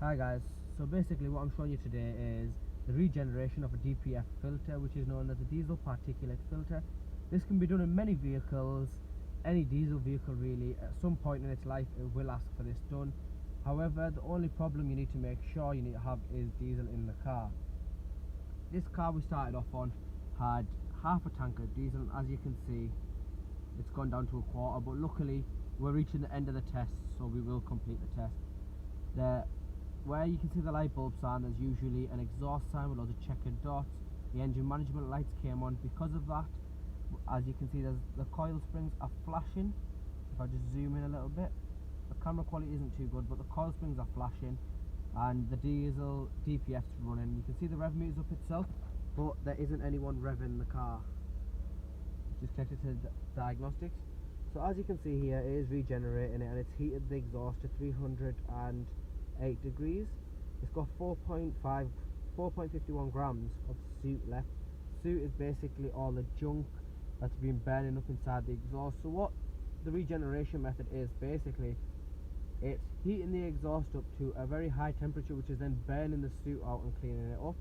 Hi guys, so basically what I'm showing you today is the regeneration of a DPF filter, which is known as a diesel particulate filter. This can be done in many vehicles, any diesel vehicle really. At some point in its life it will ask for this done. However, the only problem you need to make sure you need to have is diesel in the car. This car we started off on had half a tank of diesel, and as you can see it's gone down to a quarter, but luckily we're reaching the end of the test, so we will complete the test. Where you can see the light bulb sign, there's usually an exhaust sign with loads of checkered dots. The engine management lights came on because of that. As you can see, the coil springs are flashing. If I just zoom in a little bit, the camera quality isn't too good, but the coil springs are flashing and the diesel DPF's running. You can see the rev meter's up itself, but there isn't anyone revving the car. Just connected to diagnostics. So as you can see here, it is regenerating it, and it's heated the exhaust to 308 degrees. It's got 4.51 grams of soot left. Soot is basically all the junk that's been burning up inside the exhaust. So what the regeneration method is, basically it's heating the exhaust up to a very high temperature, which is then burning the soot out and cleaning it up.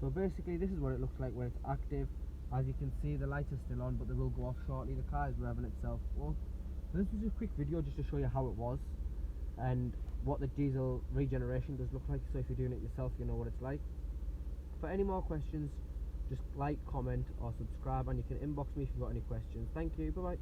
So basically this is what it looks like when it's active. As you can see, the lights are still on, but they will go off shortly. The car is revving itself up. So this was a quick video just to show you how it was and what the diesel regeneration does look like. So if you're doing it yourself, you know what it's like. For any more questions, just like, comment or subscribe, and you can inbox me if you've got any questions. Thank you, bye bye.